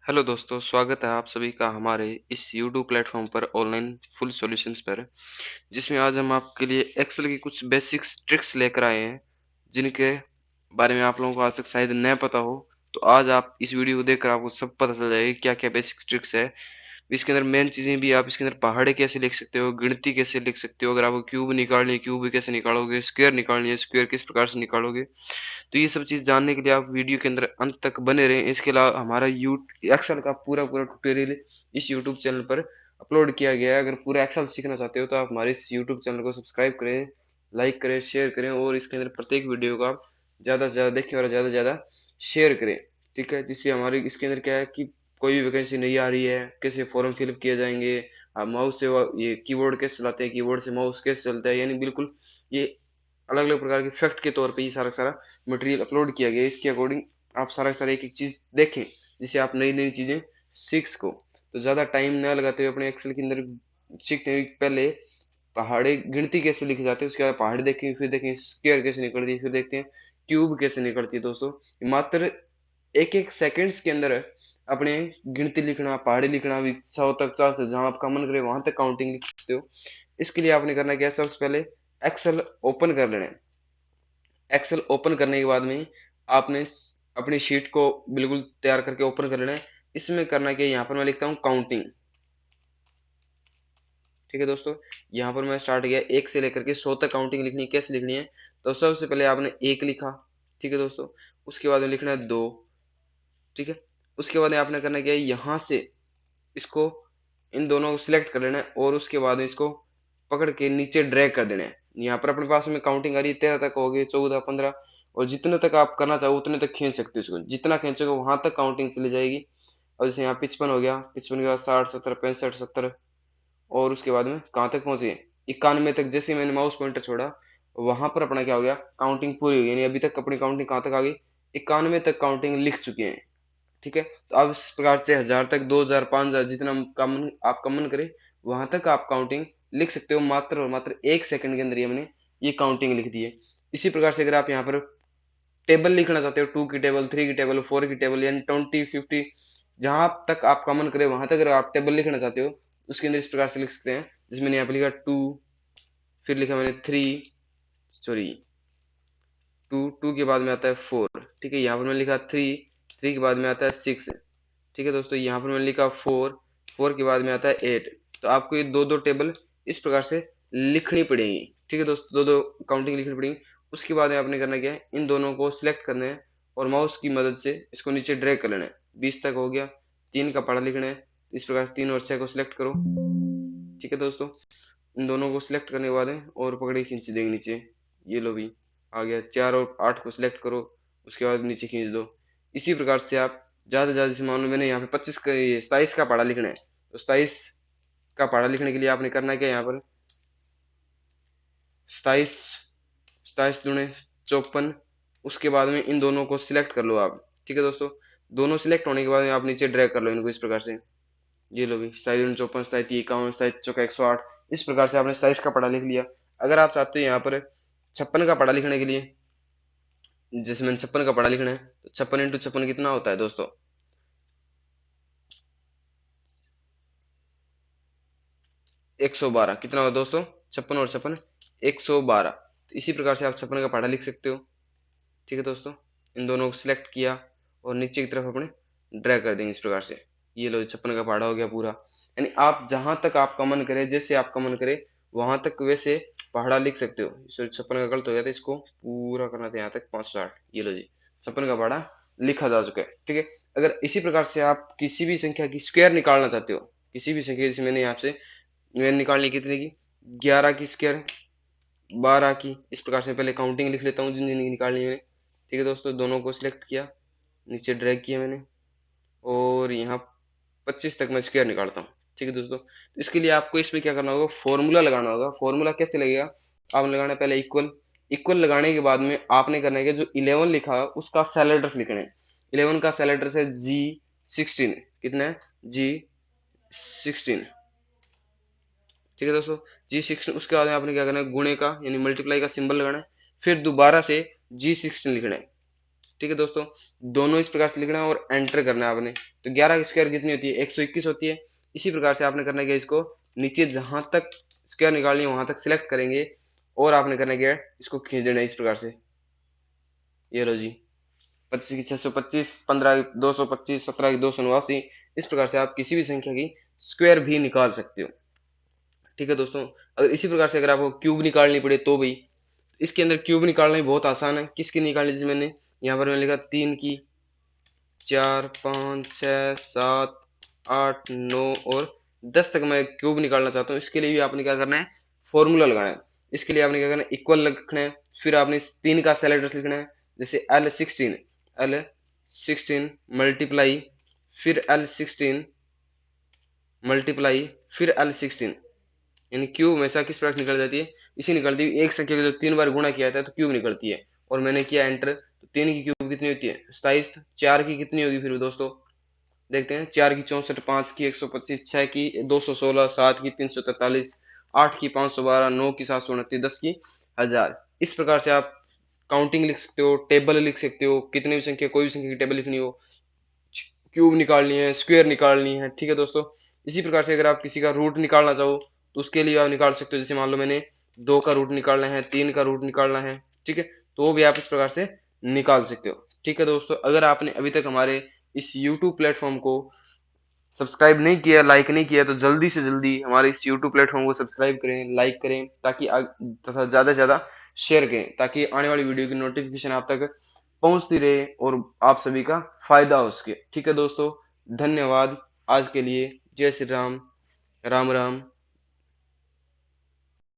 Hello दोस्तों, स्वागत है आप सभी का हमारे इस यूट्यूब प्लेटफॉर्म पर ऑनलाइन फुल सॉल्यूशंस पर, जिसमें आज हम आपके लिए एक्सेल की कुछ बेसिक्स ट्रिक्स लेकर आए हैं, जिनके बारे में आप लोगों को आज तक शायद न पता हो। तो आज आप इस वीडियो को देखकर आपको सब पता चल जाएगा कि क्या-क्या बेसिक्स ट्रिक्स है। इसके अंदर मेन चीज़ें भी आप इसके अंदर पहाड़े कैसे लिख सकते हो, गिनती कैसे लिख सकते हो, अगर आपको क्यूब निकालनी है, क्यूब कैसे निकालोगे, स्क्वायर निकालनी है, स्क्वायर किस प्रकार से निकालोगे। तो ये सब चीज़ जानने के लिए आप वीडियो के अंदर अंत तक बने रहें। इसके अलावा हमारा यू एक्सेल का पूरा-पूरा ट्यूटोरियल इस यूट्यूब चैनल पर अपलोड किया गया है। अगर पूरा एक्सेल सीखना चाहते हो तो आप हमारे इस यूट्यूब चैनल को सब्सक्राइब करें, लाइक करें, शेयर करें और इसके अंदर प्रत्येक वीडियो को आप ज़्यादा से ज़्यादा देखें और ज़्यादा से ज़्यादा शेयर करें। ठीक है? जिससे हमारी इसके अंदर क्या है कि कोई भी वैकेंसी नहीं आ रही है, कैसे फॉर्म फिल किए जाएँगे, माउस से ये कीबोर्ड कैसे चलाते हैं, कीबोर्ड से माउस कैसे चलता है, यानी बिल्कुल ये अलग-अलग प्रकार के फैक्ट के तौर पे ये सारा का सारा मटेरियल अपलोड किया गया है। इसके अकॉर्डिंग आप सारा का सारा एक-एक चीज़ देखें, जिससे आप नई-नई चीज़ें सीख सको। तो ज़्यादा टाइम ना लगाते हुए अपने एक्सेल के अंदर सीखते हैं पहले पहाड़े गिनती कैसे लिखे जाते हैं, उसके बाद पहाड़ी देखें, फिर देखें स्क्वायर कैसे निकलती है, फिर देखते हैं क्यूब कैसे निकलती है दोस्तों। मात्र 1-1 सेकंड्स के अंदर अपने गिनती लिखना, पहाड़ी लिखना भी 100 तक 50 तक जहाँ आपका मन करे वहाँ तक काउंटिंग लिख सकते हो। इसके लिए आपने करना क्या है, सबसे पहले एक्सेल ओपन कर लेना है। एक्सेल ओपन करने के बाद में आपने अपनी शीट को बिल्कुल तैयार करके ओपन कर लेना है। इसमें करना क्या है, यहाँ पर मैं लिखता हूँ काउंटिंग। ठीक है दोस्तों, यहाँ पर मैं स्टार्ट किया 1 से लेकर के 100 तक काउंटिंग लिखनी है। कैसे लिखनी है, तो सबसे पहले आपने 1 लिखा। ठीक है दोस्तों, उसके बाद में लिखना है 2। ठीक है, उसके बाद में आपने करना क्या है, यहाँ से इसको इन दोनों को सिलेक्ट कर लेना है और उसके बाद में इसको पकड़ के नीचे ड्रैग कर देना है। यहाँ पर अपने पास में काउंटिंग आ रही है 13 तक हो गई, 14, 15 और जितने तक आप करना चाहो उतने तक खींच सकते हो इसको। जितना खींचोगे वहां तक काउंटिंग चली जाएगी। और जैसे यहाँ 55 हो गया, 55 के बाद 60, 70, 65, 70 और उसके बाद में कहाँ तक पहुंचे, 91 तक। जैसे मैंने माउस पॉइंटर छोड़ा वहां पर अपना क्या हो गया, काउंटिंग पूरी हो गई। यानी अभी तक अपनी काउंटिंग कहाँ तक आ गई, 91 तक काउंटिंग लिख चुके हैं। ठीक है, तो आप इस प्रकार से 1000 तक, 2000, 5000 जितना आपका मन करे वहां तक आप काउंटिंग लिख सकते हो। मात्र और मात्र 1 सेकंड के अंदर ही हमने ये काउंटिंग लिख दी है। इसी प्रकार से अगर आप यहाँ पर टेबल लिखना चाहते हो, 2 की टेबल, 3 की टेबल, 4 की टेबल, यानी 20, 50 जहां तक आपका मन करे वहां तक अगर आप टेबल लिखना चाहते हो, उसके अंदर इस प्रकार से लिख सकते हैं। जिसमें मैंने यहाँ पे लिखा 2, फिर लिखा मैंने 3, सॉरी 2, 2 के बाद में आता है 4। ठीक है, यहाँ पर मैंने लिखा 3, 3 के बाद में आता है 6। ठीक है दोस्तों, यहाँ पर मैंने लिखा 4, 4 के बाद में आता है 8। तो आपको ये दो दो टेबल इस प्रकार से लिखनी पड़ेगी। ठीक है दोस्तों, दो दो काउंटिंग लिखनी पड़ेगी। उसके बाद में आपने करना क्या है, इन दोनों को सिलेक्ट करना है और माउस की मदद से इसको नीचे ड्रैग कर लेना है। 20 तक हो गया, 3 का पढ़ा लिखना है। इस प्रकार से 3 और 6 को सिलेक्ट करो। ठीक है दोस्तों, इन दोनों को सिलेक्ट करने के बाद है और पकड़े खींच देंगे नीचे। ये लो भी आ गया। 4 और 8 को सिलेक्ट करो, उसके बाद नीचे खींच दो। इसी प्रकार से आप ज़्यादा से ज़्यादा, जैसे मान लो मैंने यहाँ पे 25 का, ये 27 का पहाड़ा लिखना है, तो 27 का पहाड़ा लिखने के लिए आपने करना क्या है, यहाँ पर 27, 27 दूने 54। उसके बाद में इन दोनों को सिलेक्ट कर लो आप। ठीक है दोस्तों, दोनों सिलेक्ट होने के बाद में आप नीचे ड्रैग कर लो इनको इस प्रकार से। ये लो भी 27 दूनी 54, 27 51, 27 चौका 108। इस प्रकार से आपने 27 का पढ़ा लिख लिया। अगर आप चाहते हो यहाँ पर 56 का पढ़ा लिखने के लिए, जैसे मैंने 56 का पढ़ा लिखना है, तो 56 इंटू 56 कितना होता है दोस्तों, 112। कितना होगा दोस्तों, 56 और 56 112। तो इसी प्रकार से आप 56 का पढ़ा लिख सकते हो। ठीक है दोस्तों, इन दोनों को सिलेक्ट किया और नीचे की तरफ अपने ड्रैग कर देंगे इस प्रकार से। ये लो 56 का पहाड़ा हो गया पूरा। यानी आप जहां तक आपका मन करे, जैसे आपका मन करे वहां तक वैसे पहाड़ा लिख सकते हो। सॉरी 56 का गलत हो गया था, इसको पूरा करना था यहाँ तक 560। ये लो जी 56 का पहाड़ा लिखा जा चुका है। ठीक है, अगर इसी प्रकार से आप किसी भी संख्या की स्क्वायर निकालना चाहते हो, किसी भी संख्या, जैसे मैंने यहाँ से मैंने निकालनी कितने की, 11 की स्क्वायर, 12 की। इस प्रकार से पहले काउंटिंग लिख लेता हूँ जिन जिन की निकालनी है मैंने। ठीक है दोस्तों, दोनों को सिलेक्ट किया, नीचे ड्रैग किया मैंने और यहाँ 25 तक मैं स्क्वायर निकालता हूँ। ठीक है दोस्तों, तो इसके लिए आपको इसमें क्या करना होगा, फॉर्मूला लगाना होगा। फॉर्मूला कैसे लगेगा, आपने लगाना है पहले इक्वल। इक्वल लगाने के बाद में आपने करना है कि जो 11 लिखा है उसका सेल एड्रेस लिखना है। 11 का सेल एड्रेस है G16। कितना है, G16। ठीक है दोस्तों, G16। उसके बाद में आपने क्या करना है, गुणे का यानी मल्टीप्लाई का सिंबल लगाना है, फिर दोबारा से G16 लिखना है। ठीक है दोस्तों, दोनों इस प्रकार से लिखना है और एंटर करना है आपने। तो 11 स्क्वायर कितनी होती है, 121 होती है। इसी प्रकार से आपने करना क्या, इसको नीचे जहां तक स्क्वायर निकालनी है वहां तक सिलेक्ट करेंगे और आपने करना क्या है, इसको खींच देना है इस प्रकार से। ये लो जी, 25 की 625, 15 की 225, 17 की 289, इस प्रकार से आप किसी भी संख्या की स्क्वायर भी निकाल सकते हो। ठीक है दोस्तों, अगर इसी प्रकार से अगर आपको क्यूब निकालनी पड़े तो भी, इसके अंदर क्यूब निकालना भी बहुत आसान है। किसकी निकालनी, जैसे मैंने यहाँ पर मैंने लिखा 3 की, 4, 5, 6, 7, 8, 9 और 10 तक मैं क्यूब निकालना चाहता हूँ। इसके लिए भी आपने क्या करना है, फॉर्मूला लगाना है। इसके लिए आपने क्या करना है, इक्वल लिखना है, फिर आपने इस 3 का सेल एड्रेस लिखना है। जैसे L16 मल्टीप्लाई, फिर L16 मल्टीप्लाई, फिर L16, यानी क्यूब हमेशा किस प्रकार निकल जाती है, इसी निकलती है एक संख्या को जब 3 बार गुणा किया जाता है तो क्यूब निकलती है। और मैंने किया एंटर, तो 3 की क्यूब कितनी होती है, 27। 4 की कितनी होगी फिर दोस्तों, देखते हैं। 4 की 64, 5 की 125, 6 की 216, 7 की 343, 8 की 512, 9 की 729, 10 की 1000। इस प्रकार से आप काउंटिंग लिख सकते हो, टेबल लिख सकते हो, कितनी भी संख्या, कोई भी संख्या की टेबल लिखनी हो, क्यूब निकालनी है, स्क्वायर निकालनी है। ठीक है दोस्तों, इसी प्रकार से अगर आप किसी का रूट निकालना चाहो तो उसके लिए आप निकाल सकते हो। जैसे मान लो मैंने 2 का रूट निकालना है, 3 का रूट निकालना है, ठीक है, तो वो भी आप इस प्रकार से निकाल सकते हो। ठीक है दोस्तों, अगर आपने अभी तक हमारे इस यूट्यूब प्लेटफॉर्म को सब्सक्राइब नहीं किया, लाइक नहीं किया, तो जल्दी से जल्दी हमारे इस यूट्यूब प्लेटफॉर्म को सब्सक्राइब करें, लाइक करें, ताकि तथा ज़्यादा से ज़्यादा शेयर करें, ताकि आने वाली वीडियो की नोटिफिकेशन आप तक पहुंचती रहे और आप सभी का फायदा हो सके। ठीक है दोस्तों, धन्यवाद आज के लिए। जय श्री राम, राम राम।